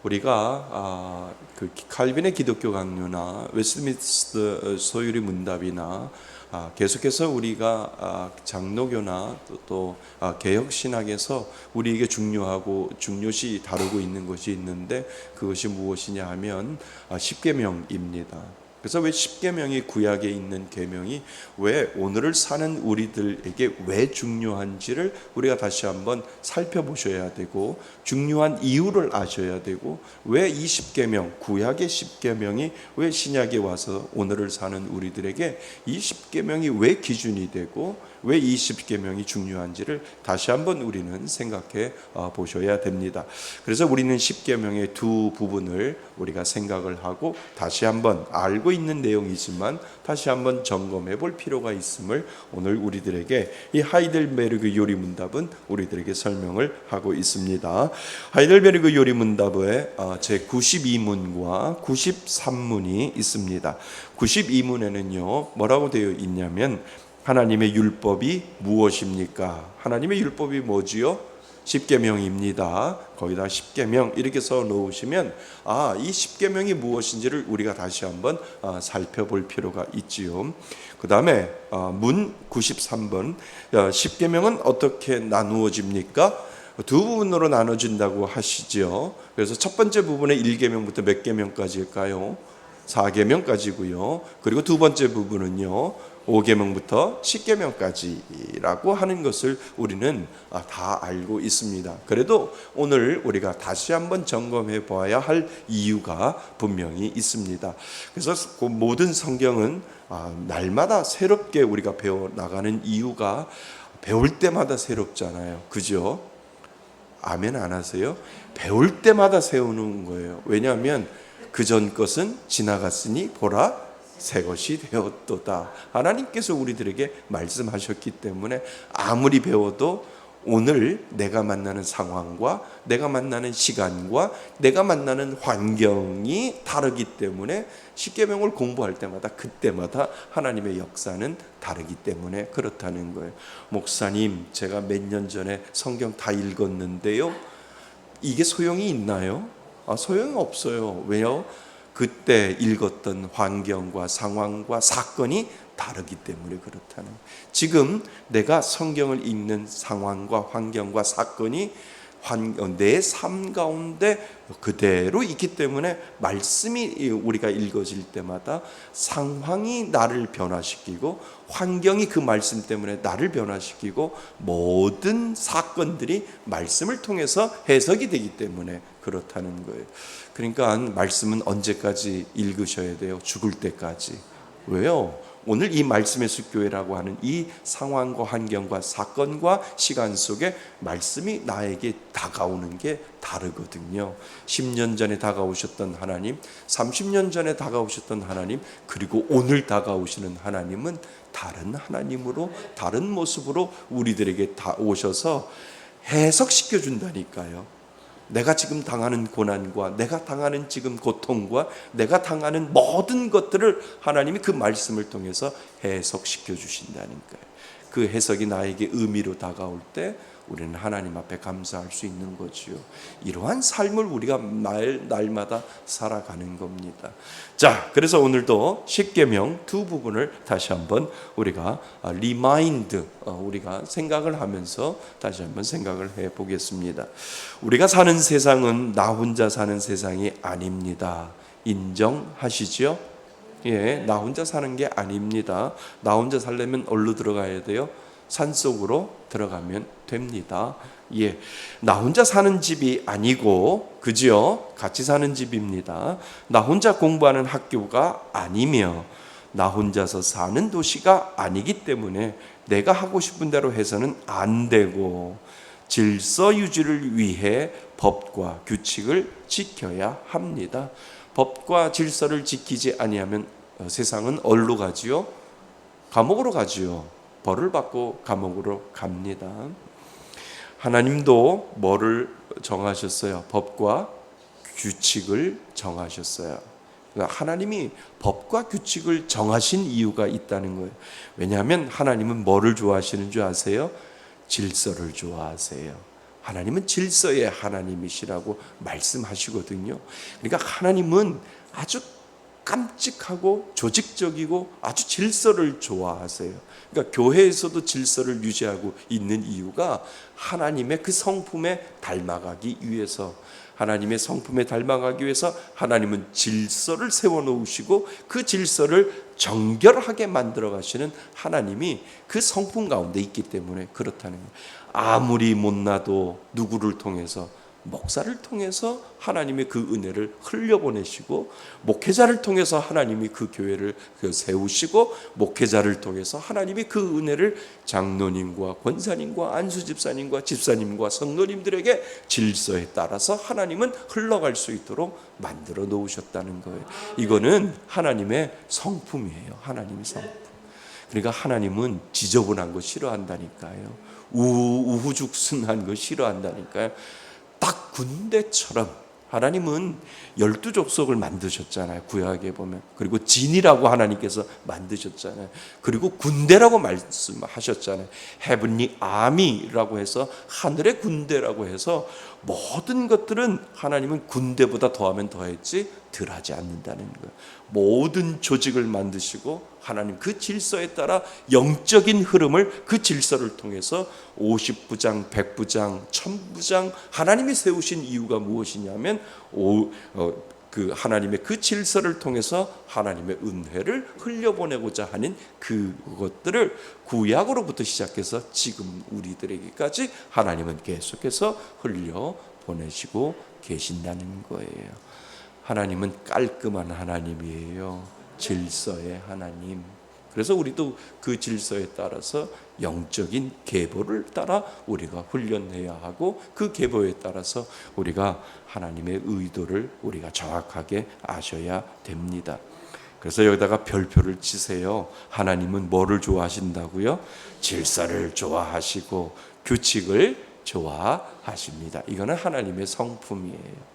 우리가 그 칼빈의 기독교 강요나 웨스트민스터 소유리 문답이나 계속해서 우리가 장로교나 또 개혁 신학에서 우리에게 중요하고 중요시 다루고 있는 것이 있는데, 그것이 무엇이냐 하면 십계명입니다. 그래서 왜 십계명이 구약에 있는 계명이 왜 오늘을 사는 우리들에게 왜 중요한지를 우리가 다시 한번 살펴보셔야 되고, 중요한 이유를 아셔야 되고, 왜 이 십계명, 구약의 십계명이 왜 신약에 와서 오늘을 사는 우리들에게 이 십계명이 왜 기준이 되고 왜 이 십계명이 중요한지를 다시 한번 우리는 생각해 보셔야 됩니다. 그래서 우리는 십계명의 두 부분을 우리가 생각을 하고 다시 한번 알고 있는 내용이지만 다시 한번 점검해 볼 필요가 있음을 오늘 우리들에게 이 하이델베르그 요리문답은 우리들에게 설명을 하고 있습니다. 하이델베르그 요리문답의 제 92문과 93문이 있습니다. 92문에는요 뭐라고 되어 있냐면, 하나님의 율법이 무엇입니까? 하나님의 율법이 뭐지요? 십계명입니다. 거기다 십계명 이렇게 써 놓으시면 이 십계명이 무엇인지를 우리가 다시 한번 살펴볼 필요가 있지요. 그 다음에 문 93번, 십계명은 어떻게 나누어집니까? 두 부분으로 나눠진다고 하시죠. 그래서 첫 번째 부분에 1계명부터 몇 계명까지일까요? 4계명까지고요. 그리고 두 번째 부분은요 5계명부터 10계명까지라고 하는 것을 우리는 다 알고 있습니다. 그래도 오늘 우리가 다시 한번 점검해 봐야 할 이유가 분명히 있습니다. 그래서 그 모든 성경은 날마다 새롭게 우리가 배워 나가는 이유가 배울 때마다 새롭잖아요. 그죠? 아멘 안 하세요? 배울 때마다 세우는 거예요. 왜냐하면 그전 것은 지나갔으니 보라 새 것이 되었도다. 하나님께서 우리들에게 말씀하셨기 때문에 아무리 배워도 오늘 내가 만나는 상황과 내가 만나는 시간과 내가 만나는 환경이 다르기 때문에 십계명을 공부할 때마다 그때마다 하나님의 역사는 다르기 때문에 그렇다는 거예요. 목사님, 제가 몇 년 전에 성경 다 읽었는데요, 이게 소용이 있나요? 소용이 없어요. 왜요? 그때 읽었던 환경과 상황과 사건이 다르기 때문에 그렇다는 거예요. 지금 내가 성경을 읽는 상황과 환경과 사건이 내 삶 가운데 그대로 있기 때문에 말씀이 우리가 읽어질 때마다 상황이 나를 변화시키고 환경이 그 말씀 때문에 나를 변화시키고 모든 사건들이 말씀을 통해서 해석이 되기 때문에 그렇다는 거예요. 그러니까 말씀은 언제까지 읽으셔야 돼요? 죽을 때까지. 왜요? 오늘 이 말씀의 숲교회라고 하는 이 상황과 환경과 사건과 시간 속에 말씀이 나에게 다가오는 게 다르거든요. 10년 전에 다가오셨던 하나님, 30년 전에 다가오셨던 하나님, 그리고 오늘 다가오시는 하나님은 다른 하나님으로 다른 모습으로 우리들에게 다 오셔서 해석시켜 준다니까요. 내가 지금 당하는 고난과 내가 당하는 지금 고통과 내가 당하는 모든 것들을 하나님이 그 말씀을 통해서 해석시켜 주신다는 거예요. 그 해석이 나에게 의미로 다가올 때 우리는 하나님 앞에 감사할 수 있는 거지요. 이러한 삶을 우리가 날마다 살아가는 겁니다. 자, 그래서 오늘도 십계명 두 부분을 다시 한번 우리가 리마인드, 우리가 생각을 하면서 다시 한번 생각을 해보겠습니다. 우리가 사는 세상은 나 혼자 사는 세상이 아닙니다. 인정하시죠? 예, 나 혼자 사는 게 아닙니다. 나 혼자 살려면 어디로 들어가야 돼요? 산속으로 들어가면 됩니다. 예, 나 혼자 사는 집이 아니고, 그죠? 같이 사는 집입니다. 나 혼자 공부하는 학교가 아니며 나 혼자서 사는 도시가 아니기 때문에 내가 하고 싶은 대로 해서는 안 되고 질서 유지를 위해 법과 규칙을 지켜야 합니다. 법과 질서를 지키지 아니하면 세상은 어디로 가지요? 감옥으로 가지요. 벌을 받고 감옥으로 갑니다. 하나님도 뭐를 정하셨어요? 법과 규칙을 정하셨어요. 그러니까 하나님이 법과 규칙을 정하신 이유가 있다는 거예요. 왜냐하면 하나님은 뭐를 좋아하시는 줄 아세요? 질서를 좋아하세요. 하나님은 질서의 하나님이시라고 말씀하시거든요. 그러니까 하나님은 아주 깜찍하고 조직적이고 아주 질서를 좋아하세요. 그러니까 교회에서도 질서를 유지하고 있는 이유가 하나님의 그 성품에 닮아가기 위해서, 하나님의 성품에 닮아가기 위해서 하나님은 질서를 세워놓으시고 그 질서를 정결하게 만들어 가시는 하나님이 그 성품 가운데 있기 때문에 그렇다는 거예요. 아무리 못나도 누구를 통해서, 목사를 통해서 하나님의 그 은혜를 흘려보내시고, 목회자를 통해서 하나님이 그 교회를 세우시고, 목회자를 통해서 하나님이 그 은혜를 장로님과 권사님과 안수집사님과 집사님과 성도님들에게 질서에 따라서 하나님은 흘러갈 수 있도록 만들어 놓으셨다는 거예요. 이거는 하나님의 성품이에요. 하나님의 성품. 그러니까 하나님은 지저분한 거 싫어한다니까요. 우후죽순한 거 싫어한다니까요. 딱 군대처럼 하나님은 12족속을 만드셨잖아요. 구약에 보면. 그리고 진이라고 하나님께서 만드셨잖아요. 그리고 군대라고 말씀하셨잖아요. 헤븐리 아미라고 해서 하늘의 군대라고 해서 모든 것들은 하나님은 군대보다 더하면 더했지 덜하지 않는다는 거예요. 모든 조직을 만드시고 하나님 그 질서에 따라 영적인 흐름을 그 질서를 통해서 50부장, 100부장, 1000부장 하나님이 세우신 이유가 무엇이냐면 그 하나님의 그 질서를 통해서 하나님의 은혜를 흘려보내고자 하는 그것들을 구약으로부터 시작해서 지금 우리들에게까지 하나님은 계속해서 흘려보내시고 계신다는 거예요. 하나님은 깔끔한 하나님이에요. 질서의 하나님. 그래서 우리도 그 질서에 따라서 영적인 계보를 따라 우리가 훈련해야 하고, 그 계보에 따라서 우리가 하나님의 의도를 우리가 정확하게 아셔야 됩니다. 그래서 여기다가 별표를 치세요. 하나님은 뭐를 좋아하신다고요? 질서를 좋아하시고 규칙을 좋아하십니다. 이거는 하나님의 성품이에요.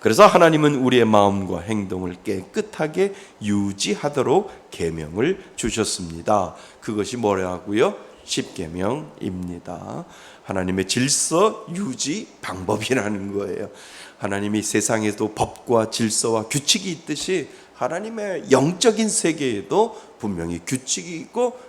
그래서 하나님은 우리의 마음과 행동을 깨끗하게 유지하도록 계명을 주셨습니다. 그것이 뭐라고요? 십계명입니다. 하나님의 질서 유지 방법이라는 거예요. 하나님이 세상에도 법과 질서와 규칙이 있듯이 하나님의 영적인 세계에도 분명히 규칙이 있고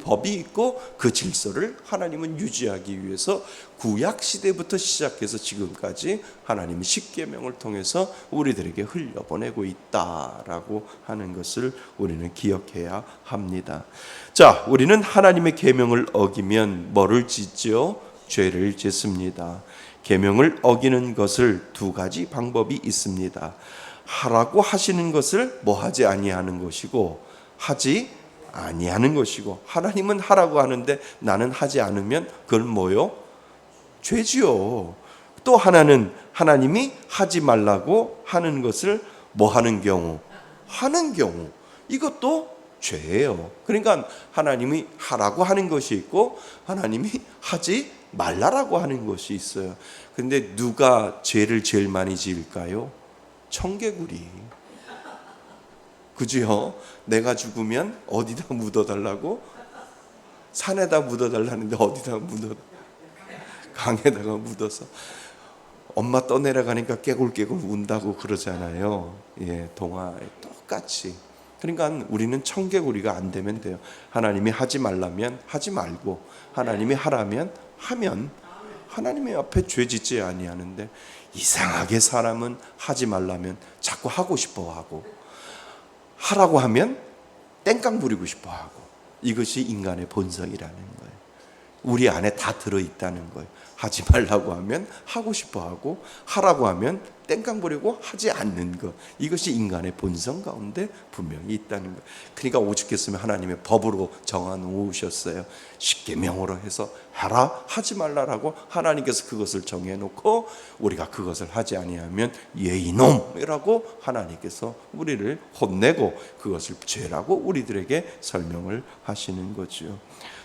법이 있고, 그 질서를 하나님은 유지하기 위해서 구약 시대부터 시작해서 지금까지 하나님은 십계명을 통해서 우리들에게 흘려보내고 있다라고 하는 것을 우리는 기억해야 합니다. 자, 우리는 하나님의 계명을 어기면 뭐를 짓죠? 죄를 짓습니다. 계명을 어기는 것을 두 가지 방법이 있습니다. 하라고 하시는 것을 뭐 하지 아니하는 것이고, 하지 아니하는 것이고, 하나님은 하라고 하는데 나는 하지 않으면 그건 뭐요? 죄지요. 또 하나는 하나님이 하지 말라고 하는 것을 뭐 하는 경우? 하는 경우. 이것도 죄예요. 그러니까 하나님이 하라고 하는 것이 있고 하나님이 하지 말라라고 하는 것이 있어요. 근데 누가 죄를 제일 많이 지을까요? 청개구리. 그죠? 내가 죽으면 어디다 묻어달라고? 산에다 묻어달라는데 어디다 강에다가 묻어서 엄마 떠내려가니까 깨굴깨굴 운다고 그러잖아요. 예, 동화에 똑같이. 그러니까 우리는 청개구리가 안 되면 돼요. 하나님이 하지 말라면 하지 말고, 하나님이 하라면 하면, 하나님의 앞에 죄 짓지 아니하는데, 이상하게 사람은 하지 말라면 자꾸 하고 싶어 하고, 하라고 하면 땡깡 부리고 싶어 하고, 이것이 인간의 본성이라는 거예요. 우리 안에 다 들어있다는 거예요. 하지 말라고 하면 하고 싶어 하고, 하라고 하면 땡깡 부리고 하지 않는 것, 이것이 인간의 본성 가운데 분명히 있다는 거예요. 그러니까 오죽했으면 하나님의 법으로 정하 놓으셨어요. 십계명으로 해서 하라 하지 말라라고 하나님께서 그것을 정해놓고, 우리가 그것을 하지 아니하면 예이놈이라고 하나님께서 우리를 혼내고 그것을 죄라고 우리들에게 설명을 하시는 거죠.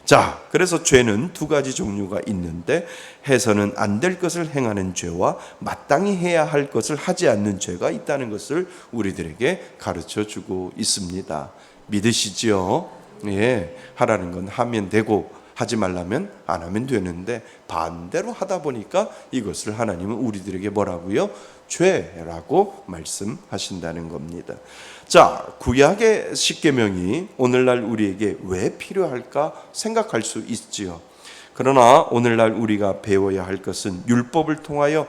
자, 그래서 죄는 두 가지 종류가 있는데, 해서는 안 될 것을 행하는 죄와 마땅히 해야 할 것을 하지 않는 죄가 있다는 것을 우리들에게 가르쳐 주고 있습니다. 믿으시죠? 예, 하라는 건 하면 되고 하지 말라면 안 하면 되는데 반대로 하다 보니까 이것을 하나님은 우리들에게 뭐라고요? 죄라고 말씀하신다는 겁니다. 자, 구약의 십계명이 오늘날 우리에게 왜 필요할까 생각할 수 있지요. 그러나 오늘날 우리가 배워야 할 것은 율법을 통하여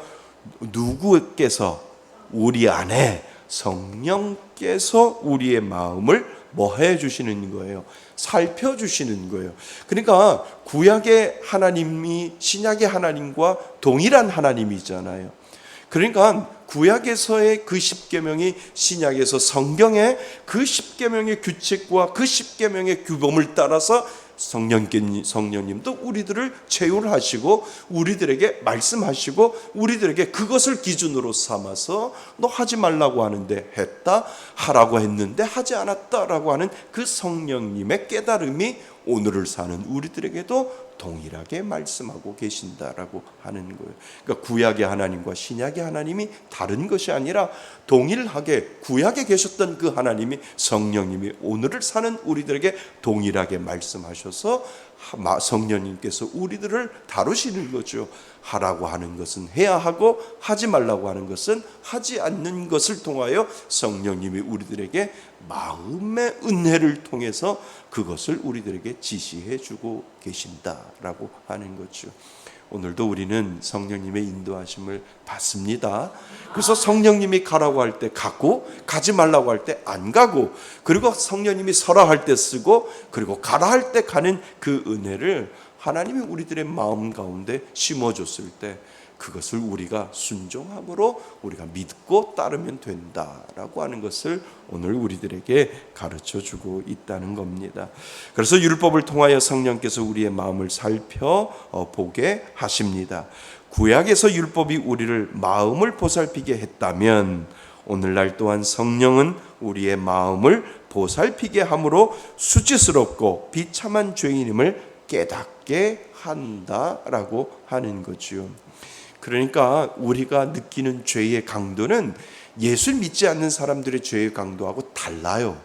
누구께서 우리 안에 성령께서 우리의 마음을 뭐 해주시는 거예요? 살펴주시는 거예요. 그러니까 구약의 하나님이 신약의 하나님과 동일한 하나님이잖아요. 그러니까 구약에서의 그 십계명이 신약에서 성경의 그 십계명의 규칙과 그 십계명의 규범을 따라서 성령님도 우리들을 체휼하시고 우리들에게 말씀하시고 우리들에게 그것을 기준으로 삼아서 너 하지 말라고 하는데 했다, 하라고 했는데 하지 않았다라고 하는 그 성령님의 깨달음이 오늘을 사는 우리들에게도 동일하게 말씀하고 계신다라고 하는 거예요. 그러니까 구약의 하나님과 신약의 하나님이 다른 것이 아니라 동일하게 구약에 계셨던 그 하나님이 성령님이 오늘을 사는 우리들에게 동일하게 말씀하셔서 성령님께서 우리들을 다루시는 거죠. 하라고 하는 것은 해야 하고 하지 말라고 하는 것은 하지 않는 것을 통하여 성령님이 우리들에게 마음의 은혜를 통해서 그것을 우리들에게 지시해 주고 계신다라고 하는 거죠. 오늘도 우리는 성령님의 인도하심을 받습니다. 그래서 성령님이 가라고 할 때 가고 가지 말라고 할 때 안 가고, 그리고 성령님이 서라 할 때 쓰고 그리고 가라 할 때 가는 그 은혜를 하나님이 우리들의 마음 가운데 심어줬을 때 그것을 우리가 순종함으로 우리가 믿고 따르면 된다라고 하는 것을 오늘 우리들에게 가르쳐주고 있다는 겁니다. 그래서 율법을 통하여 성령께서 우리의 마음을 살펴보게 하십니다. 구약에서 율법이 우리를 마음을 보살피게 했다면 오늘날 또한 성령은 우리의 마음을 보살피게 함으로 수치스럽고 비참한 죄인임을 깨닫게 한다라고 하는 거죠. 그러니까 우리가 느끼는 죄의 강도는 예수를 믿지 않는 사람들의 죄의 강도하고 달라요.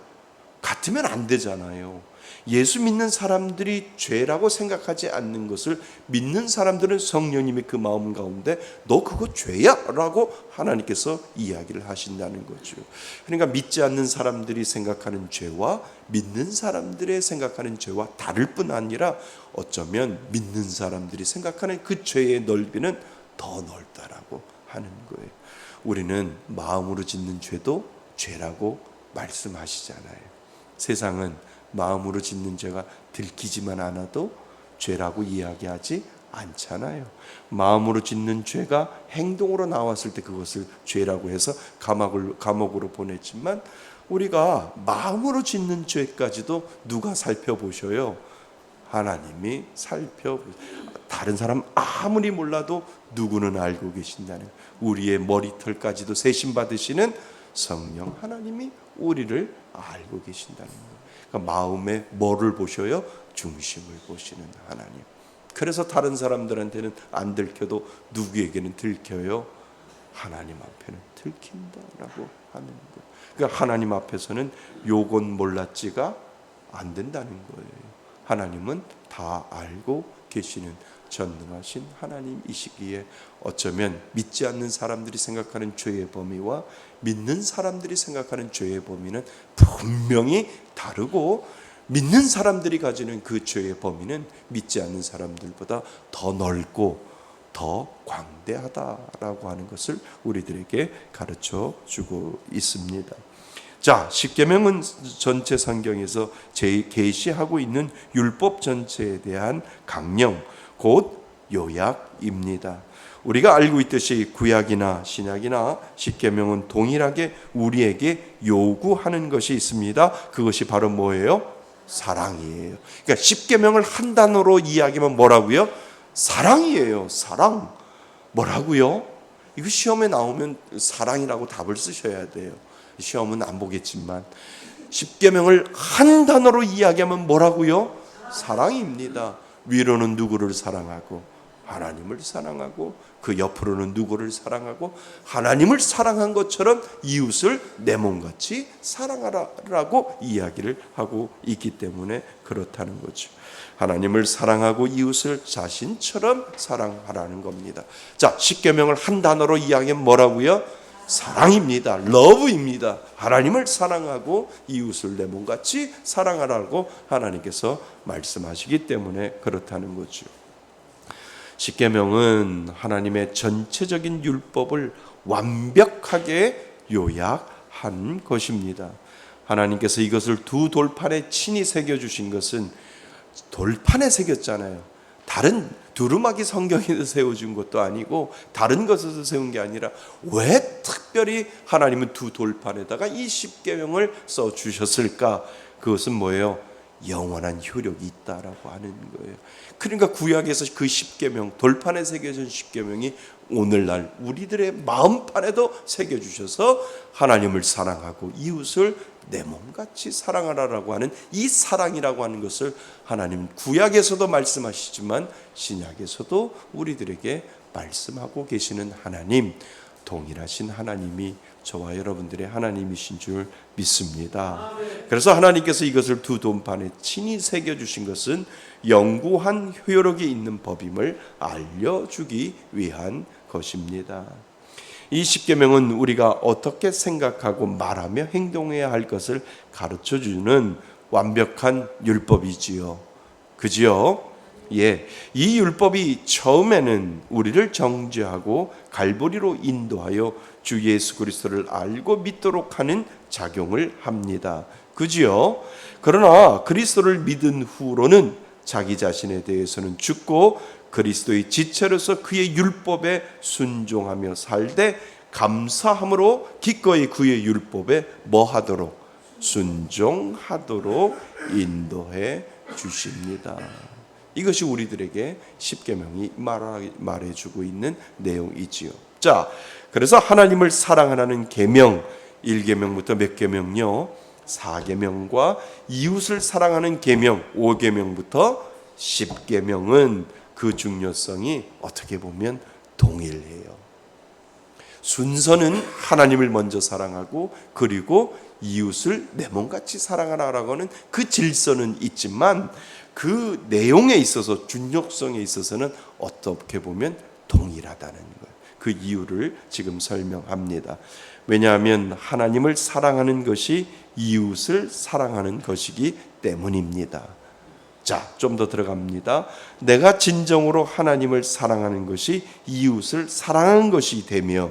같으면 안 되잖아요. 예수 믿는 사람들이 죄라고 생각하지 않는 것을 믿는 사람들은 성령님의 그 마음 가운데 너 그거 죄야 라고 하나님께서 이야기를 하신다는 거죠. 그러니까 믿지 않는 사람들이 생각하는 죄와 믿는 사람들의 생각하는 죄와 다를 뿐 아니라 어쩌면 믿는 사람들이 생각하는 그 죄의 넓이는 더 넓다라고 하는 거예요. 우리는 마음으로 짓는 죄도 죄라고 말씀하시잖아요. 세상은 마음으로 짓는 죄가 들키지만 않아도 죄라고 이야기하지 않잖아요. 마음으로 짓는 죄가 행동으로 나왔을 때 그것을 죄라고 해서 감옥으로 보냈지만 우리가 마음으로 짓는 죄까지도 누가 살펴보셔요? 하나님이 다른 사람 아무리 몰라도 누구는 알고 계신다는, 우리의 머리털까지도 세심 받으시는 성령 하나님이 우리를 알고 계신다는 거예요. 그러니까 마음에 뭐를 보셔요? 중심을 보시는 하나님. 그래서 다른 사람들한테는 안 들켜도 누구에게는 들켜요? 하나님 앞에는 들킨다라고 하는 거예요. 그러니까 하나님 앞에서는 요건 몰랐지가 안 된다는 거예요. 하나님은 다 알고 계시는 전능하신 하나님이시기에 어쩌면 믿지 않는 사람들이 생각하는 죄의 범위와 믿는 사람들이 생각하는 죄의 범위는 분명히 다르고, 믿는 사람들이 가지는 그 죄의 범위는 믿지 않는 사람들보다 더 넓고 더 광대하다라고 하는 것을 우리들에게 가르쳐 주고 있습니다. 자, 십계명은 전체 성경에서 계시하고 있는 율법 전체에 대한 강령, 곧 요약입니다. 우리가 알고 있듯이 구약이나 신약이나 십계명은 동일하게 우리에게 요구하는 것이 있습니다. 그것이 바로 뭐예요? 사랑이에요. 그러니까 십계명을 한 단어로 이야기하면 뭐라고요? 사랑이에요. 사랑. 뭐라고요? 이거 시험에 나오면 사랑이라고 답을 쓰셔야 돼요. 시험은 안 보겠지만 십계명을 한 단어로 이야기하면 뭐라고요? 사랑입니다. 위로는 누구를 사랑하고 하나님을 사랑하고 그 옆으로는 누구를 사랑하고 하나님을 사랑한 것처럼 이웃을 내 몸같이 사랑하라라고 이야기를 하고 있기 때문에 그렇다는 거죠. 하나님을 사랑하고 이웃을 자신처럼 사랑하라는 겁니다. 자, 십계명을 한 단어로 이야기하면 뭐라고요? 사랑입니다. 러브입니다. 하나님을 사랑하고 이웃을 내 몸같이 사랑하라고 하나님께서 말씀하시기 때문에 그렇다는 거죠. 십계명은 하나님의 전체적인 율법을 완벽하게 요약한 것입니다. 하나님께서 이것을 두 돌판에 친히 새겨주신 것은 돌판에 새겼잖아요. 다른 두루마기 성경에서 세워준 것도 아니고 다른 것에서 세운 게 아니라 왜 특별히 하나님은 두 돌판에다가 이 십계명을 써주셨을까? 그것은 뭐예요? 영원한 효력이 있다라고 하는 거예요. 그러니까 구약에서 그 십계명, 돌판에 새겨진 십계명이 오늘날 우리들의 마음판에도 새겨주셔서 하나님을 사랑하고 이웃을 내 몸같이 사랑하라라고 하는 이 사랑이라고 하는 것을 하나님 구약에서도 말씀하시지만 신약에서도 우리들에게 말씀하고 계시는 하나님, 동일하신 하나님이 저와 여러분들의 하나님이신 줄 믿습니다. 그래서 하나님께서 이것을 두 돌판에 친히 새겨주신 것은 영구한 효력이 있는 법임을 알려주기 위한 것입니다. 이 십계명은 우리가 어떻게 생각하고 말하며 행동해야 할 것을 가르쳐주는 완벽한 율법이지요. 그지요? 예, 이 율법이 처음에는 우리를 정죄하고 갈보리로 인도하여 주 예수 그리스도를 알고 믿도록 하는 작용을 합니다. 그지요? 그러나 그리스도를 믿은 후로는 자기 자신에 대해서는 죽고 그리스도의 지체로서 그의 율법에 순종하며 살되 감사함으로 기꺼이 그의 율법에 뭐하도록? 순종하도록 인도해 주십니다. 이것이 우리들에게 십계명이 말해주고 있는 내용이지요. 자, 그래서 하나님을 사랑하라는 계명, 1계명부터 몇 계명요? 4계명과 이웃을 사랑하는 계명, 5계명부터 10계명은 그 중요성이 어떻게 보면 동일해요. 순서는 하나님을 먼저 사랑하고 그리고 이웃을 내 몸같이 사랑하라고 하는 그 질서는 있지만 그 내용에 있어서 중요성에 있어서는 어떻게 보면 동일하다는 거예요. 그 이유를 지금 설명합니다. 왜냐하면 하나님을 사랑하는 것이 이웃을 사랑하는 것이기 때문입니다. 자, 좀 더 들어갑니다. 내가 진정으로 하나님을 사랑하는 것이 이웃을 사랑하는 것이 되며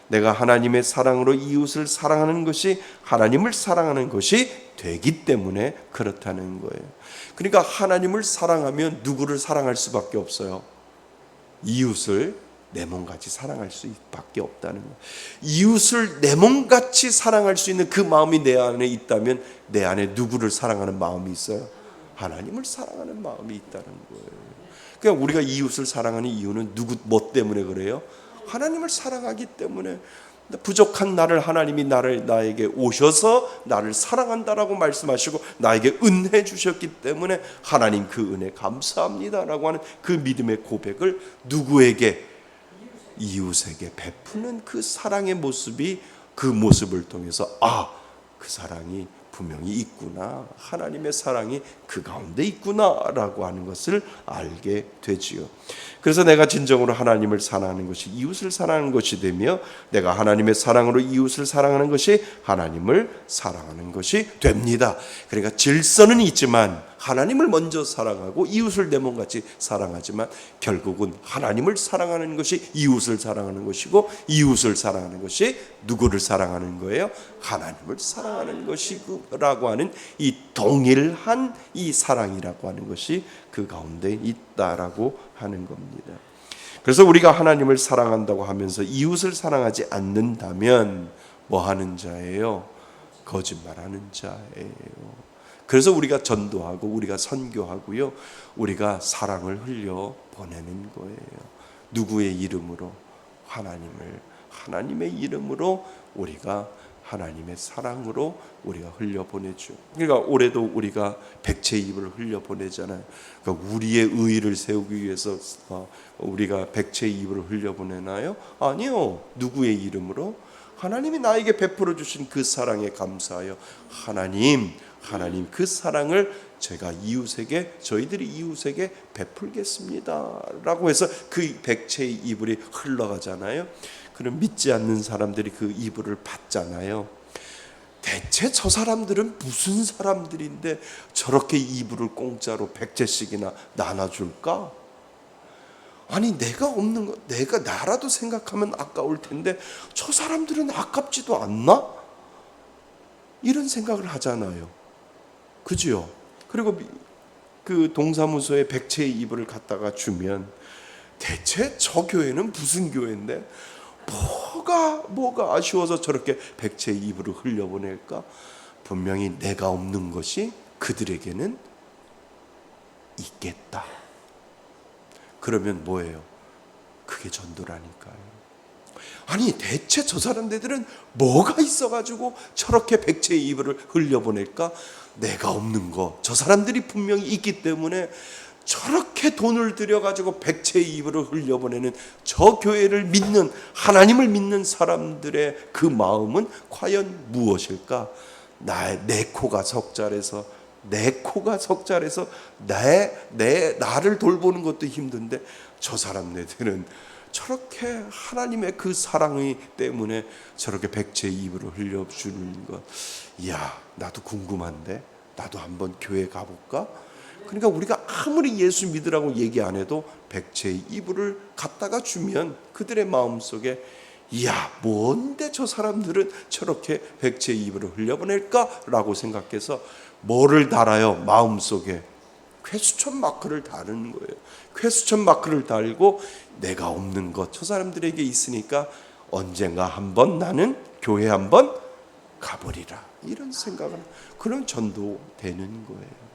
내가 하나님의 사랑으로 이웃을 사랑하는 것이 하나님을 사랑하는 것이 되기 때문에 그렇다는 거예요. 그러니까 하나님을 사랑하면 누구를 사랑할 수밖에 없어요? 이웃을 내 몸같이 사랑할 수밖에 없다는 거예요. 이웃을 내 몸같이 사랑할 수 있는 그 마음이 내 안에 있다면 내 안에 누구를 사랑하는 마음이 있어요? 하나님을 사랑하는 마음이 있다는 거예요. 그러니까 우리가 이웃을 사랑하는 이유는 뭐 때문에 그래요? 하나님을 사랑하기 때문에. 부족한 나를 하나님이 나에게 오셔서 나를 사랑한다라고 말씀하시고 나에게 은혜 주셨기 때문에 하나님 그 은혜 감사합니다라고 하는 그 믿음의 고백을 누구에게? 이웃에게 베푸는 그 사랑의 모습이 그 모습을 통해서 그 사랑이 분명히 있구나. 하나님의 사랑이 그 가운데 있구나라고 하는 것을 알게 되지요. 그래서 내가 진정으로 하나님을 사랑하는 것이 이웃을 사랑하는 것이 되며 내가 하나님의 사랑으로 이웃을 사랑하는 것이 하나님을 사랑하는 것이 됩니다. 그러니까 질서는 있지만 하나님을 먼저 사랑하고 이웃을 내 몸같이 사랑하지만 결국은 하나님을 사랑하는 것이 이웃을 사랑하는 것이고 이웃을 사랑하는 것이 누구를 사랑하는 거예요? 하나님을 사랑하는 것이라고 하는 이 동일한 이 사랑이라고 하는 것이 그 가운데 있다라고 하는 겁니다. 그래서 우리가 하나님을 사랑한다고 하면서 이웃을 사랑하지 않는다면 뭐 하는 자예요? 거짓말하는 자예요. 그래서 우리가 전도하고 우리가 선교하고요, 우리가 사랑을 흘려 보내는 거예요. 누구의 이름으로? 하나님의 이름으로 우리가 하나님의 사랑으로 우리가 흘려보내죠. 그러니까 올해도 우리가 백채 이불을 흘려보내잖아요. 그러니까 우리의 의의를 세우기 위해서 우리가 백채 이불을 흘려보내나요? 아니요. 누구의 이름으로? 하나님이 나에게 베풀어 주신 그 사랑에 감사하여 하나님 그 사랑을 제가 이웃에게, 저희들이 이웃에게 베풀겠습니다 라고 해서 그 백채의 이불이 흘러가잖아요. 그럼 믿지 않는 사람들이 그 이불을 받잖아요. 대체 저 사람들은 무슨 사람들인데 저렇게 이불을 공짜로 백채씩이나 나눠줄까? 아니 내가 없는 거, 내가 나라도 생각하면 아까울 텐데 저 사람들은 아깝지도 않나? 이런 생각을 하잖아요. 그죠? 그리고 그 동사무소에 백채의 이불을 갖다가 주면 대체 저 교회는 무슨 교회인데 뭐가 아쉬워서 저렇게 백채의 이불을 흘려보낼까? 분명히 내가 없는 것이 그들에게는 있겠다. 그러면 뭐예요? 그게 전도라니까요. 아니 대체 저 사람들은 뭐가 있어가지고 저렇게 백채의 이불을 흘려보낼까? 내가 없는 거 저 사람들이 분명히 있기 때문에 저렇게 돈을 들여가지고 백채의 이불을 흘려보내는 저 교회를 믿는, 하나님을 믿는 사람들의 그 마음은 과연 무엇일까? 내 코가 석잘해서 나를 돌보는 것도 힘든데 저 사람들은 저렇게 하나님의 그 사랑이 때문에 저렇게 백채의 이불을 흘려주는 것, 이야 나도 궁금한데 나도 한번 교회 가볼까? 그러니까 우리가 아무리 예수 믿으라고 얘기 안 해도 백채의 이불을 갖다가 주면 그들의 마음속에 이야 뭔데 저 사람들은 저렇게 백채의 이불을 흘려보낼까라고 생각해서 뭐를 달아요? 마음속에 쾌수천 마크를 다는 거예요. 쾌수천 마크를 달고 내가 없는 것 저 사람들에게 있으니까 언젠가 한번 나는 교회 한번 가버리라, 이런 생각은, 그런 전도되는 거예요.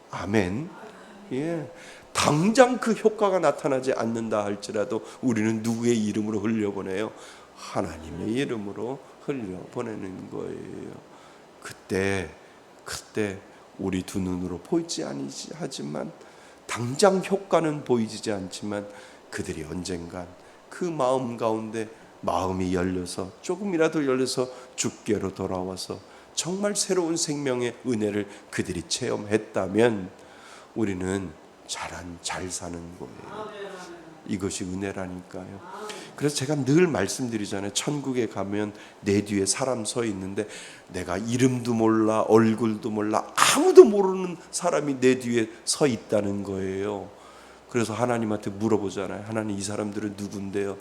아멘. 예. 당장 그 효과가 나타나지 않는다 할지라도 우리는 누구의 이름으로 흘려보내요? 하나님의 이름으로 흘려보내는 거예요. 그때 우리 두 눈으로 보이지 아니지 하지만 당장 효과는 보이지 않지만 그들이 언젠간 그 마음 가운데 마음이 열려서 조금이라도 열려서 주께로 돌아와서 정말 새로운 생명의 은혜를 그들이 체험했다면 우리는 잘 사는 거예요. 이것이 은혜라니까요. 그래서 제가 늘 말씀드리잖아요. 천국에 가면 내 뒤에 사람 서 있는데 내가 이름도 몰라 얼굴도 몰라 아무도 모르는 사람이 내 뒤에 서 있다는 거예요. 그래서 하나님한테 물어보잖아요. 하나님 이 사람들은 누군데요?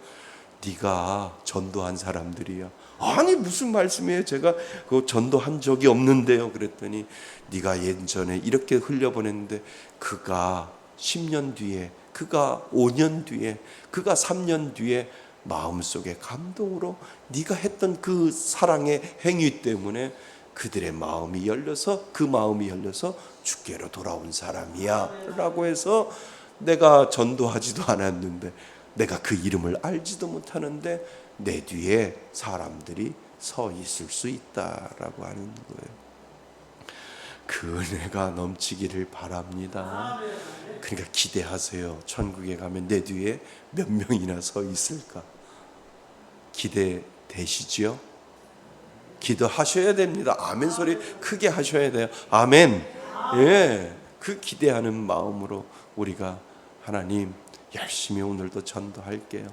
네가 전도한 사람들이야. 아니 무슨 말씀이에요? 제가 그 전도한 적이 없는데요. 그랬더니 네가 예전에 이렇게 흘려보냈는데 그가 10년 뒤에, 그가 5년 뒤에, 그가 3년 뒤에 마음속에 감동으로 네가 했던 그 사랑의 행위 때문에 그들의 마음이 열려서 그 마음이 열려서 주께로 돌아온 사람이야 라고 해서 내가 전도하지도 않았는데 내가 그 이름을 알지도 못하는데 내 뒤에 사람들이 서 있을 수 있다라고 하는 거예요. 그 은혜가 넘치기를 바랍니다. 그러니까 기대하세요. 천국에 가면 내 뒤에 몇 명이나 서 있을까? 기대되시죠? 기도하셔야 됩니다. 아멘 소리 크게 하셔야 돼요. 아멘. 예, 그 기대하는 마음으로 우리가 하나님 열심히 오늘도 전도할게요.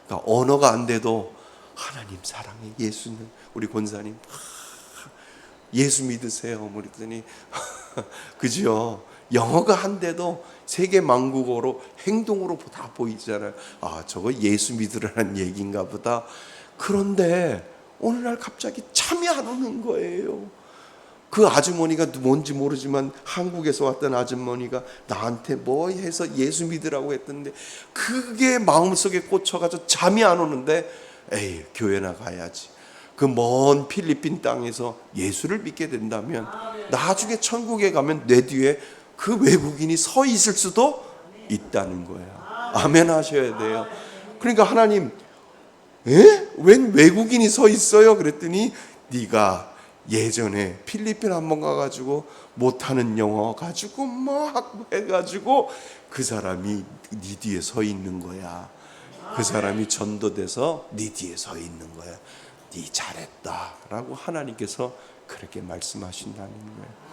그러니까 언어가 안 돼도 하나님 사랑해, 예수는, 우리 권사님 예수 믿으세요. 그랬더니 그죠? 영어가 안 돼도 세계 만국어로 행동으로 다 보이잖아요. 아 저거 예수 믿으라는 얘기인가 보다. 그런데 오늘날 갑자기 잠이 안 오는 거예요. 그 아주머니가 뭔지 모르지만 한국에서 왔던 아주머니가 나한테 뭐 해서 예수 믿으라고 했던데 그게 마음속에 꽂혀가지고 잠이 안 오는데 에이 교회나 가야지. 그 먼 필리핀 땅에서 예수를 믿게 된다면 나중에 천국에 가면 내 뒤에 그 외국인이 서 있을 수도 있다는 거예요. 아멘 하셔야 돼요. 그러니까 하나님 웬 외국인이 서 있어요? 그랬더니 네가 예전에 필리핀 한번 가가지고 못하는 영어 가지고 막 해가지고 그 사람이 네 뒤에 서 있는 거야. 그 사람이 전도돼서 네 뒤에 서 있는 거야. 네 잘했다라고 하나님께서 그렇게 말씀하신다는 거예요.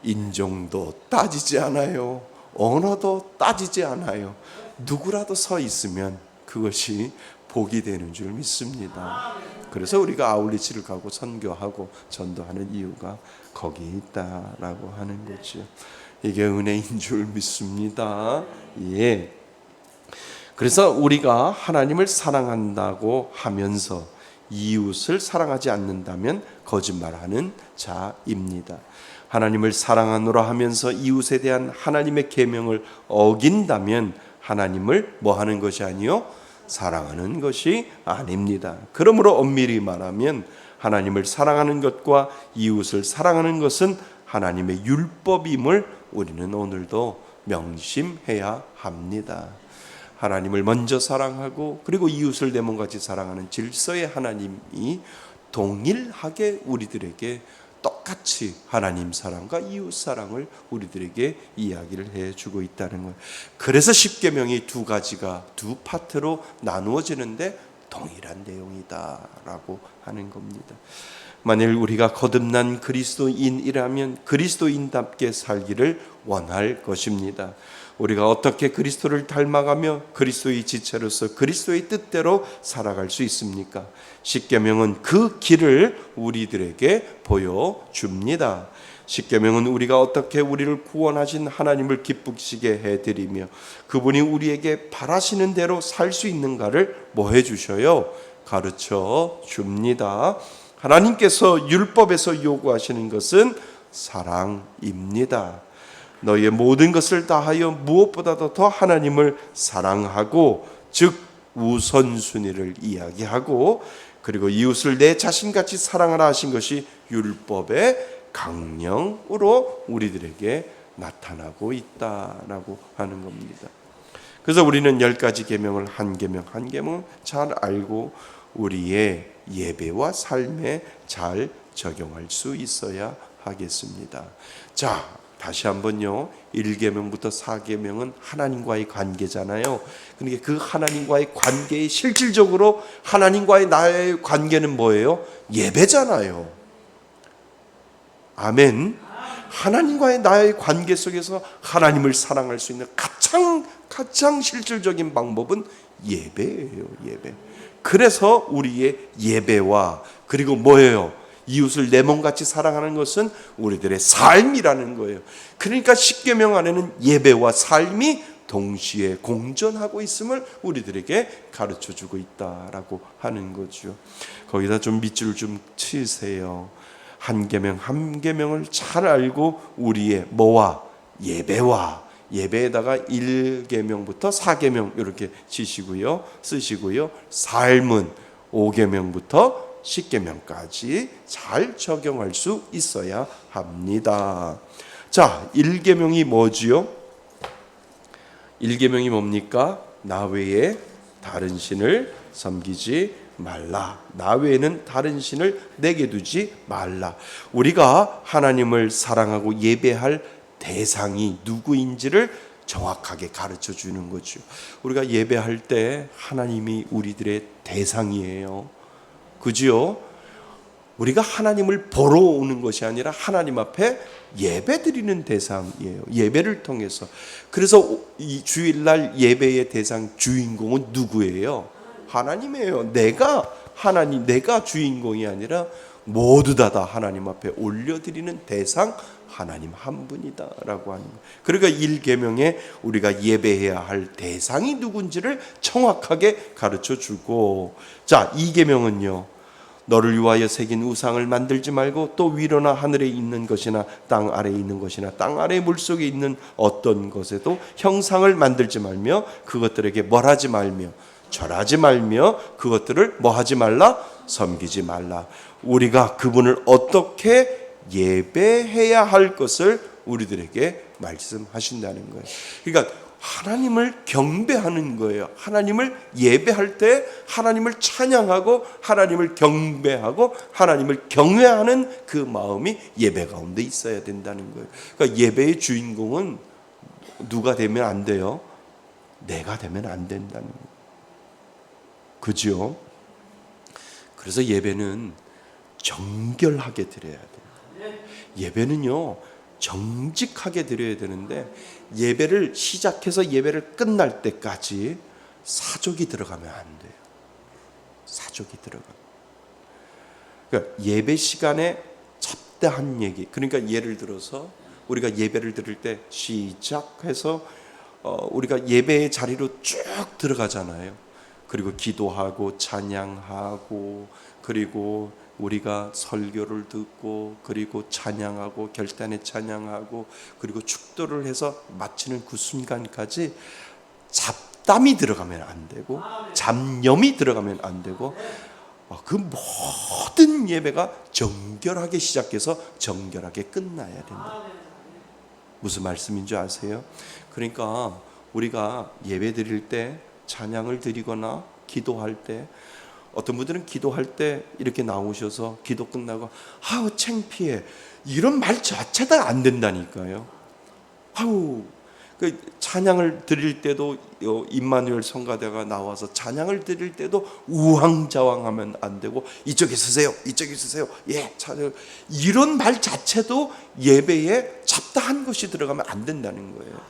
인종도 따지지 않아요. 언어도 따지지 않아요. 누구라도 서 있으면 그것이 복이 되는 줄 믿습니다. 그래서 우리가 아울리치를 가고 선교하고 전도하는 이유가 거기에 있다라고 하는 거죠. 이게 은혜인 줄 믿습니다. 예. 그래서 우리가 하나님을 사랑한다고 하면서 이웃을 사랑하지 않는다면 거짓말하는 자입니다. 하나님을 사랑하노라 하면서 이웃에 대한 하나님의 계명을 어긴다면 하나님을 뭐 하는 것이 아니요? 사랑하는 것이 아닙니다. 그러므로 엄밀히 말하면 하나님을 사랑하는 것과 이웃을 사랑하는 것은 하나님의 율법임을 우리는 오늘도 명심해야 합니다. 하나님을 먼저 사랑하고 그리고 이웃을 내 몸같이 사랑하는 질서의 하나님이 동일하게 우리들에게 똑같이 하나님 사랑과 이웃 사랑을 우리들에게 이야기를 해주고 있다는 거예요. 그래서 십계명이 두 가지가 두 파트로 나누어지는데 동일한 내용이다라고 하는 겁니다. 만일 우리가 거듭난 그리스도인이라면 그리스도인답게 살기를 원할 것입니다. 우리가 어떻게 그리스도를 닮아가며 그리스도의 지체로서 그리스도의 뜻대로 살아갈 수 있습니까? 십계명은 그 길을 우리들에게 보여줍니다. 십계명은 우리가 어떻게 우리를 구원하신 하나님을 기쁘시게 해드리며 그분이 우리에게 바라시는 대로 살 수 있는가를 뭐 해주셔요? 가르쳐 줍니다. 하나님께서 율법에서 요구하시는 것은 사랑입니다. 너희의 모든 것을 다하여 무엇보다도 더 하나님을 사랑하고 즉 우선순위를 이야기하고 그리고 이웃을 내 자신같이 사랑하라 하신 것이 율법의 강령으로 우리들에게 나타나고 있다라고 하는 겁니다. 그래서 우리는 10가지 계명을 한 계명 한 계명 잘 알고 우리의 예배와 삶에 잘 적용할 수 있어야 하겠습니다. 자, 다시 한번요. 1계명부터 4계명은 하나님과의 관계잖아요. 그러니까 그 하나님과의 관계에 실질적으로 하나님과의 나의 관계는 뭐예요? 예배잖아요. 아멘. 하나님과의 나의 관계 속에서 하나님을 사랑할 수 있는 가장 실질적인 방법은 예배예요. 예배. 그래서 우리의 예배와 그리고 뭐예요? 이웃을 내 몸같이 사랑하는 것은 우리들의 삶이라는 거예요. 그러니까 십계명 안에는 예배와 삶이 동시에 공존하고 있음을 우리들에게 가르쳐주고 있다라고 하는 거죠. 거기다 좀 밑줄 좀 치세요. 한 계명 한 계명을 잘 알고 우리의 뭐와 예배와 예배에다가 1계명부터 4계명 이렇게 치시고요. 쓰시고요. 삶은 5계명부터 10계명까지 잘 적용할 수 있어야 합니다. 자, 1계명이 뭐지요? 1계명이 뭡니까? 나 외에 다른 신을 섬기지 말라. 나 외에는 다른 신을 내게 두지 말라. 우리가 하나님을 사랑하고 예배할 대상이 누구인지를 정확하게 가르쳐 주는 거죠. 우리가 예배할 때 하나님이 우리들의 대상이에요. 그죠? 우리가 하나님을 보러 오는 것이 아니라 하나님 앞에 예배 드리는 대상이에요. 예배를 통해서. 그래서 이 주일날 예배의 대상 주인공은 누구예요? 하나님이에요. 내가 주인공이 아니라 모두 다 하나님 앞에 올려드리는 대상 하나님 한 분이다라고 하는 거예요. 그러니까 1계명에 우리가 예배해야 할 대상이 누군지를 정확하게 가르쳐주고, 자, 2계명은요. 너를 위하여 새긴 우상을 만들지 말고 또 위로나 하늘에 있는 것이나 땅 아래에 있는 것이나 땅 아래 물속에 있는 어떤 것에도 형상을 만들지 말며 그것들에게 멸하지 말며 절하지 말며 그것들을 뭐하지 말라? 섬기지 말라. 우리가 그분을 어떻게 예배해야 할 것을 우리들에게 말씀하신다는 거예요. 그러니까 하나님을 경배하는 거예요. 하나님을 예배할 때 하나님을 찬양하고 하나님을 경배하고 하나님을 경외하는 그 마음이 예배 가운데 있어야 된다는 거예요. 그러니까 예배의 주인공은 누가 되면 안 돼요? 내가 되면 안 된다는 거예요. 그죠? 그래서 예배는 정결하게 드려야 돼요. 예배는요, 정직하게 드려야 되는데 예배를 시작해서 예배를 끝날 때까지 사족이 들어가면 안 돼요. 사족이 들어가면. 그러니까 예배 시간에 잡다한 얘기. 그러니까 예를 들어서 우리가 예배를 드릴 때 시작해서 우리가 예배의 자리로 쭉 들어가잖아요. 그리고 기도하고 찬양하고 그리고 우리가 설교를 듣고 그리고 찬양하고 결단에 찬양하고 그리고 축도를 해서 마치는 그 순간까지 잡담이 들어가면 안 되고 잡념이 들어가면 안 되고 그 모든 예배가 정결하게 시작해서 정결하게 끝나야 된다. 무슨 말씀인 줄 아세요? 그러니까 우리가 예배 드릴 때 찬양을 드리거나 기도할 때 어떤 분들은 기도할 때 이렇게 나오셔서 기도 끝나고 아우 창피해 이런 말 자체가 안 된다니까요. 아우 그 찬양을 드릴 때도 임마누엘 성가대가 나와서 찬양을 드릴 때도 우왕좌왕하면 안 되고 이쪽에 서세요 이쪽에 서세요 예 찬양 이런 말 자체도 예배에 잡다한 것이 들어가면 안 된다는 거예요.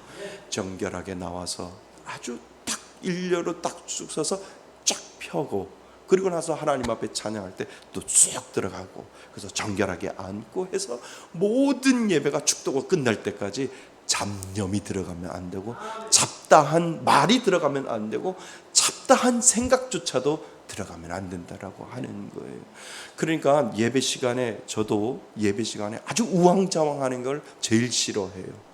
정결하게 나와서 아주 딱 일렬로 딱 쭉 서서 쫙 펴고 그리고 나서 하나님 앞에 찬양할 때 또 쭉 들어가고 그래서 정결하게 앉고 해서 모든 예배가 축도가 끝날 때까지 잡념이 들어가면 안 되고 잡다한 말이 들어가면 안 되고 잡다한 생각조차도 들어가면 안 된다라고 하는 거예요. 그러니까 예배 시간에 저도 예배 시간에 아주 우왕좌왕하는 걸 제일 싫어해요.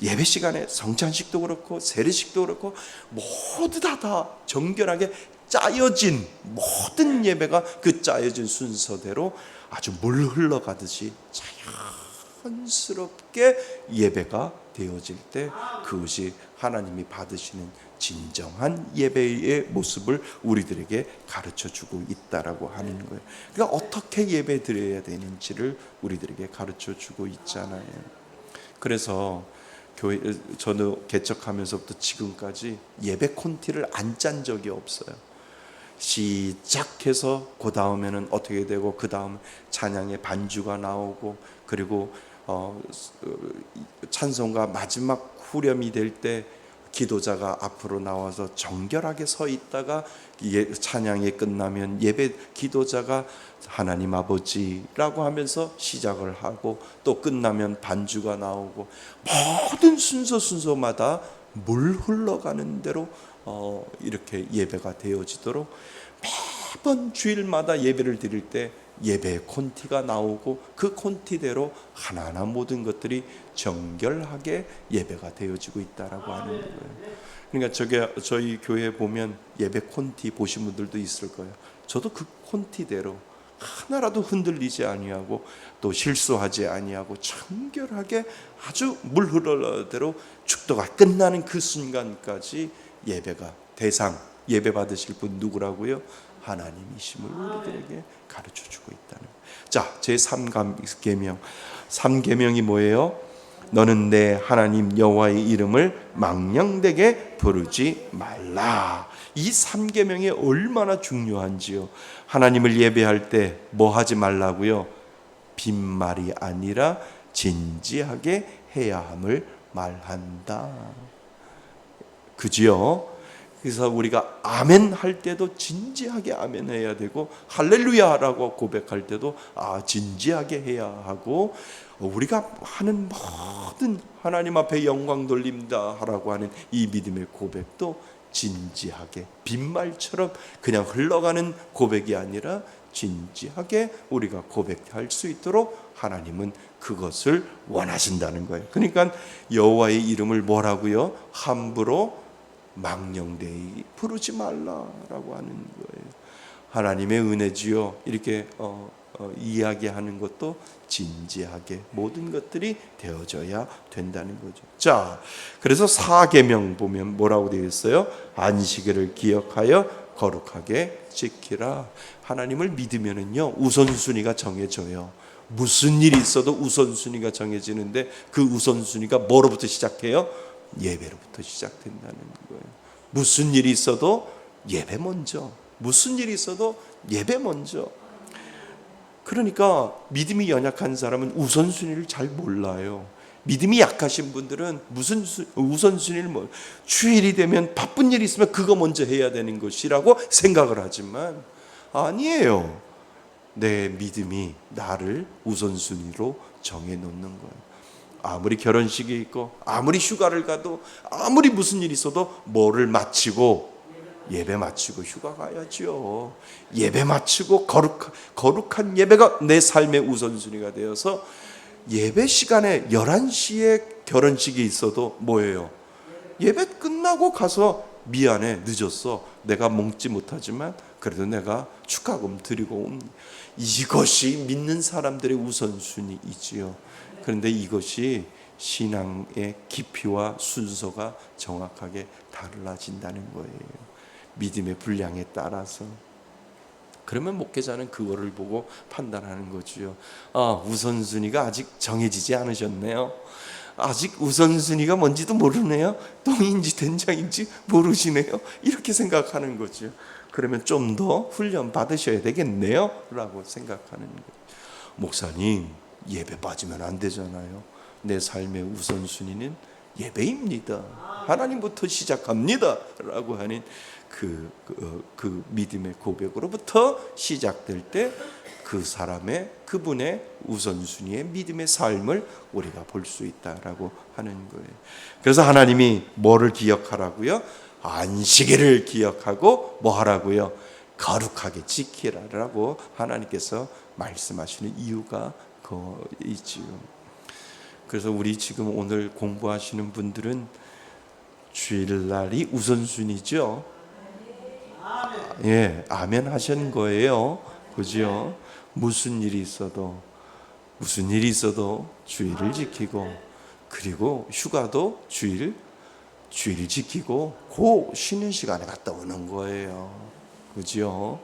예배 시간에 성찬식도 그렇고 세례식도 그렇고 모두 다 정결하게 짜여진 모든 예배가 그 짜여진 순서대로 아주 물 흘러가듯이 자연스럽게 예배가 되어질 때 그것이 하나님이 받으시는 진정한 예배의 모습을 우리들에게 가르쳐주고 있다라고 하는 거예요. 그러니까 어떻게 예배 드려야 되는지를 우리들에게 가르쳐주고 있잖아요. 그래서 교회 저는 개척하면서부터 지금까지 예배 콘티를 안 짠 적이 없어요. 시작해서 그 다음에는 어떻게 되고 그 다음 찬양의 반주가 나오고 그리고 찬송가 마지막 후렴이 될 때 기도자가 앞으로 나와서 정결하게 서 있다가 찬양이 끝나면 예배 기도자가 하나님 아버지라고 하면서 시작을 하고 또 끝나면 반주가 나오고 모든 순서마다 물 흘러가는 대로 이렇게 예배가 되어지도록 매번 주일마다 예배를 드릴 때 예배 콘티가 나오고 그 콘티대로 하나하나 모든 것들이 정결하게 예배가 되어지고 있다라고 하는 거예요. 그러니까 저희 교회에 보면 예배 콘티 보신 분들도 있을 거예요. 저도 그 콘티대로 하나라도 흔들리지 아니하고 또 실수하지 아니하고 정결하게 아주 물 흐르대로 축도가 끝나는 그 순간까지 예배가 예배 받으실 분 누구라고요? 하나님이심을 우리들에게 가르쳐주고 있다는 거예요. 자, 제3계명 3계명이 뭐예요? 너는 내 하나님 여호와의 이름을 망령되게 부르지 말라. 이 3계명이 얼마나 중요한지요. 하나님을 예배할 때 뭐 하지 말라고요? 빈말이 아니라 진지하게 해야 함을 말한다. 그지요? 그래서 우리가 아멘 할 때도 진지하게 아멘 해야 되고 할렐루야라고 고백할 때도 진지하게 해야 하고 우리가 하는 모든 하나님 앞에 영광 돌립니다 하라고 하는 이 믿음의 고백도 진지하게 빈말처럼 그냥 흘러가는 고백이 아니라 진지하게 우리가 고백할 수 있도록 하나님은 그것을 원하신다는 거예요. 그러니까 여호와의 이름을 뭐라고요? 함부로 망령되이 부르지 말라라고 하는 거예요. 하나님의 은혜지요. 이렇게 이야기하는 것도 진지하게 모든 것들이 되어져야 된다는 거죠. 자, 그래서 4계명 보면 뭐라고 되어 있어요? 안식일을 기억하여 거룩하게 지키라. 하나님을 믿으면은요, 우선순위가 정해져요. 무슨 일이 있어도 우선순위가 정해지는데 그 우선순위가 뭐로부터 시작해요? 예배로부터 시작된다는 거예요. 무슨 일이 있어도 예배 먼저. 무슨 일이 있어도 예배 먼저. 그러니까 믿음이 연약한 사람은 우선순위를 잘 몰라요. 믿음이 약하신 분들은 무슨 우선순위를 주일이 되면 바쁜 일이 있으면 그거 먼저 해야 되는 것이라고 생각을 하지만 아니에요. 내 믿음이 나를 우선순위로 정해놓는 거예요. 아무리 결혼식이 있고 아무리 휴가를 가도 아무리 무슨 일이 있어도 뭐를 마치고 예배 마치고 휴가 가야죠. 예배 마치고 거룩한 예배가 내 삶의 우선순위가 되어서 예배 시간에 11시에 결혼식이 있어도 뭐예요? 예배 끝나고 가서 미안해 늦었어. 내가 먹지 못하지만 그래도 내가 축하금 드리고 옵니다. 이것이 믿는 사람들의 우선순위이지요. 그런데 이것이 신앙의 깊이와 순서가 정확하게 달라진다는 거예요. 믿음의 분량에 따라서. 그러면 목회자는 그거를 보고 판단하는 거지요. 우선순위가 아직 정해지지 않으셨네요. 아직 우선순위가 뭔지도 모르네요. 똥인지 된장인지 모르시네요. 이렇게 생각하는 거죠. 그러면 좀 더 훈련 받으셔야 되겠네요 라고 생각하는 거예요. 목사님, 예배 빠지면 안 되잖아요. 내 삶의 우선순위는 예배입니다. 하나님부터 시작합니다 라고 하는 그 믿음의 고백으로부터 시작될 때 그 사람의 그분의 우선순위의 믿음의 삶을 우리가 볼 수 있다라고 하는 거예요. 그래서 하나님이 뭐를 기억하라고요? 안식일을 기억하고 뭐 하라고요? 거룩하게 지키라라고 하나님께서 말씀하시는 이유가 있지요. 그래서 우리 지금 오늘 공부하시는 분들은 주일날이 우선순위죠. 예, 아멘 하시는 거예요. 그죠? 무슨 일이 있어도 주일을 지키고, 그리고 휴가도 주일 지키고 그 쉬는 시간에 갔다 오는 거예요. 그죠?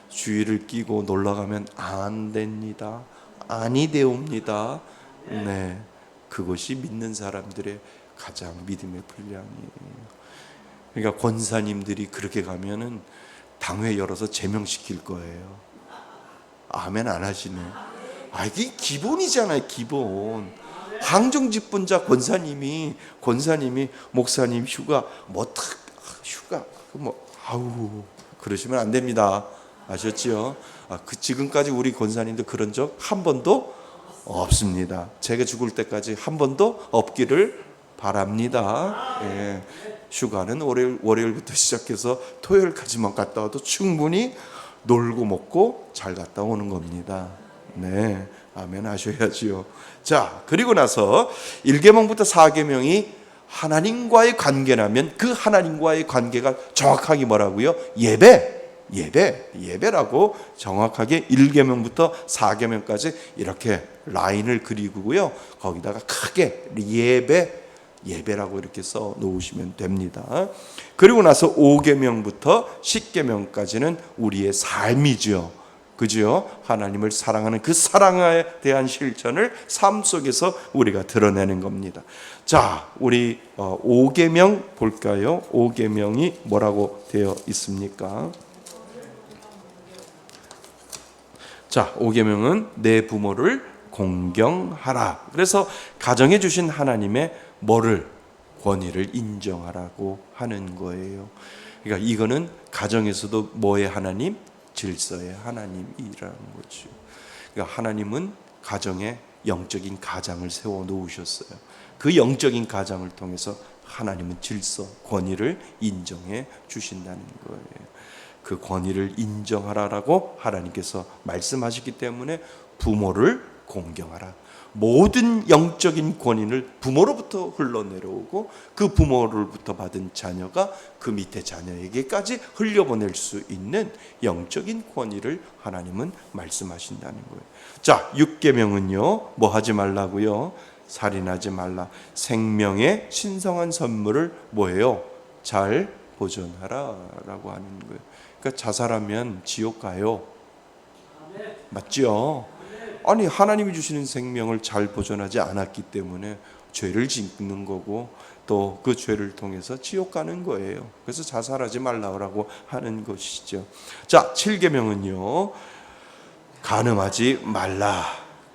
주일을 끼고 놀러 가면 안 됩니다. 아니 되옵니다. 네, 그것이 믿는 사람들의 가장 믿음의 분량이에요. 그러니까 권사님들이 그렇게 가면은 당회 열어서 제명시킬 거예요. 아멘 안 하시네. 이게 기본이잖아요, 기본. 항정직분자 권사님이 목사님 휴가 그러시면 안 됩니다. 아셨지요? 지금까지 우리 권사님도 그런 적 한 번도 없습니다. 제가 죽을 때까지 한 번도 없기를 바랍니다. 예. 휴가는 월요일부터 시작해서 토요일까지만 갔다 와도 충분히 놀고 먹고 잘 갔다 오는 겁니다. 네, 아멘 하셔야지요. 자, 그리고 나서 1계명부터 4계명이 하나님과의 관계라면 그 하나님과의 관계가 정확하게 뭐라고요? 예배라고 정확하게 1계명부터 4계명까지 이렇게 라인을 그리고요. 거기다가 크게 예배라고 이렇게 써 놓으시면 됩니다. 그리고 나서 5계명부터 10계명까지는 우리의 삶이죠. 그죠? 하나님을 사랑하는 그 사랑에 대한 실천을 삶 속에서 우리가 드러내는 겁니다. 자, 우리 5계명 볼까요? 5계명이 뭐라고 되어 있습니까? 자, 5계명은 내 부모를 공경하라. 그래서 가정해 주신 하나님의 권위를 인정하라고 하는 거예요. 그러니까 이거는 가정에서도 뭐의 하나님? 질서의 하나님이라는 거죠. 그러니까 하나님은 가정에 영적인 가장을 세워 놓으셨어요. 그 영적인 가장을 통해서 하나님은 질서, 권위를 인정해 주신다는 거예요. 그 권위를 인정하라라고 하나님께서 말씀하셨기 때문에 부모를 공경하라. 모든 영적인 권위를 부모로부터 흘러내려오고 그 부모로부터 받은 자녀가 그 밑에 자녀에게까지 흘려보낼 수 있는 영적인 권위를 하나님은 말씀하신다는 거예요. 자, 6계명은요, 뭐 하지 말라고요? 살인하지 말라. 생명의 신성한 선물을 뭐예요? 잘 보존하라 라고 하는 거예요. 그러니까 자살하면 지옥 가요. 맞죠? 아니, 하나님이 주시는 생명을 잘 보존하지 않았기 때문에 죄를 짓는 거고 또 그 죄를 통해서 지옥 가는 거예요. 그래서 자살하지 말라고 하는 것이죠. 자, 7계명은요, 간음하지 말라.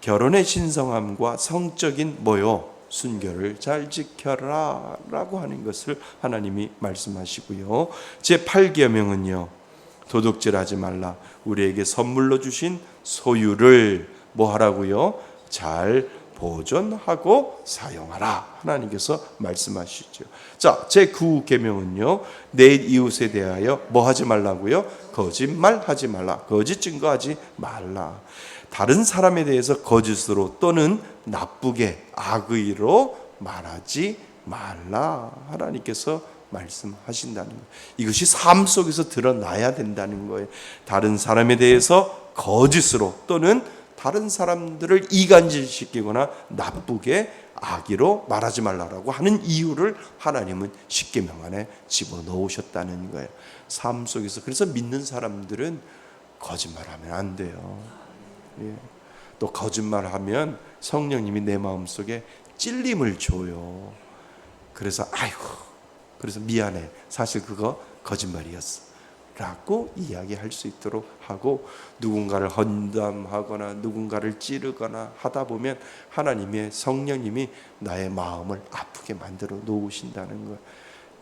결혼의 신성함과 성적인 뭐요? 순결을 잘 지켜라 라고 하는 것을 하나님이 말씀하시고요. 제 8계명은요, 도둑질하지 말라. 우리에게 선물로 주신 소유를 뭐 하라고요? 잘 보존하고 사용하라. 하나님께서 말씀하시죠. 자, 제 9계명은요, 내 이웃에 대하여 뭐 하지 말라고요? 거짓말하지 말라. 거짓 증거하지 말라. 다른 사람에 대해서 거짓으로 또는 나쁘게 악의로 말하지 말라. 하나님께서 말씀하신다는 거예요. 이것이 삶 속에서 드러나야 된다는 거예요. 다른 사람에 대해서 거짓으로 또는 다른 사람들을 이간질시키거나 나쁘게 악의로 말하지 말라고 하는 이유를 하나님은 십계명 안에 집어넣으셨다는 거예요. 삶 속에서. 그래서 믿는 사람들은 거짓말하면 안 돼요. 예. 또 거짓말하면 성령님이 내 마음속에 찔림을 줘요. 그래서 아이고, 그래서 미안해, 사실 그거 거짓말이었어 라고 이야기할 수 있도록 하고, 누군가를 헌담하거나 누군가를 찌르거나 하다 보면 하나님의 성령님이 나의 마음을 아프게 만들어 놓으신다는 것,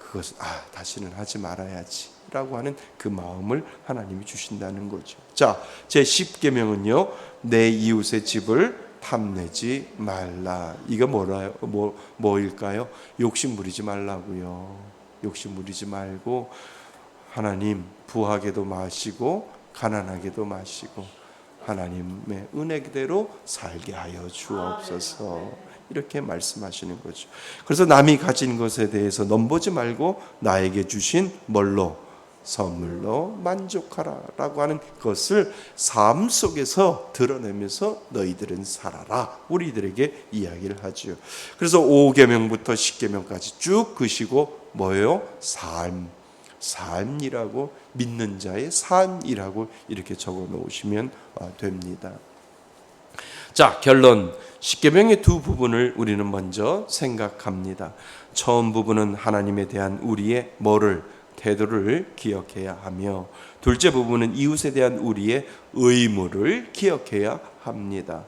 그것은 다시는 하지 말아야지 라고 하는 그 마음을 하나님이 주신다는 거죠. 자, 제 10계명은요, 내 이웃의 집을 탐내지 말라. 이거 뭐일까요? 욕심 부리지 말라고요. 욕심 부리지 말고 하나님 부하게도 마시고 가난하게도 마시고 하나님의 은혜대로 살게 하여 주옵소서. 이렇게 말씀하시는 거죠. 그래서 남이 가진 것에 대해서 넘보지 말고 나에게 주신 뭘로? 선물로 만족하라 라고 하는 것을 삶 속에서 드러내면서 너희들은 살아라, 우리들에게 이야기를 하죠. 그래서 5계명부터 10계명까지 쭉 그시고 뭐예요? 삶이라고, 믿는 자의 삶이라고 이렇게 적어 놓으시면 됩니다. 자, 결론. 십계명의 두 부분을 우리는 먼저 생각합니다. 처음 부분은 하나님에 대한 우리의 태도를 기억해야 하며, 둘째 부분은 이웃에 대한 우리의 의무를 기억해야 합니다.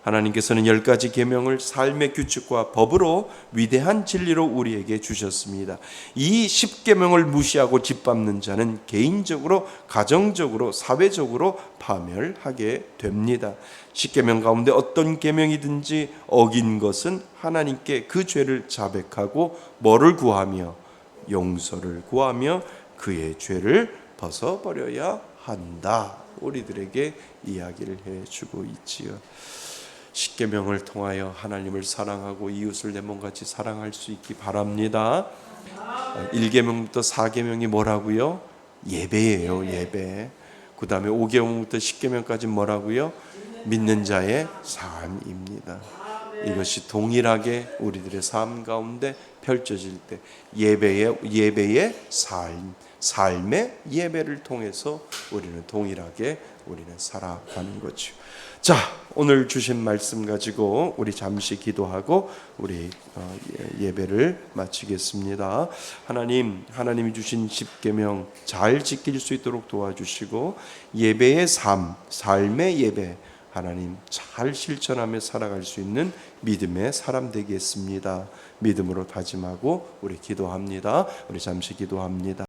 하나님께서는 10가지 계명을 삶의 규칙과 법으로 위대한 진리로 우리에게 주셨습니다. 이 10계명을 무시하고 짓밟는 자는 개인적으로, 가정적으로, 사회적으로 파멸하게 됩니다. 10계명 가운데 어떤 계명이든지 어긴 것은 하나님께 그 죄를 자백하고 뭐를 구하며? 용서를 구하며 그의 죄를 벗어버려야 한다. 우리들에게 이야기를 해주고 있지요. 십계명을 통하여 하나님을 사랑하고 이웃을 내 몸같이 사랑할 수 있기 바랍니다. 1계명부터 4계명이 뭐라고요? 예배예요. 예배. 그 다음에 5계명부터 10계명까지 뭐라고요? 믿는 자의 삶입니다. 이것이 동일하게 우리들의 삶 가운데 펼쳐질 때 예배의 삶의 예배를 통해서 우리는 동일하게 살아가는 거죠. 자, 오늘 주신 말씀 가지고 우리 잠시 기도하고 우리 예배를 마치겠습니다. 하나님이 주신 십계명 잘 지킬 수 있도록 도와주시고, 예배의 삶의 예배 하나님 잘 실천하며 살아갈 수 있는 믿음의 사람 되겠습니다. 믿음으로 다짐하고 우리 기도합니다. 우리 잠시 기도합니다.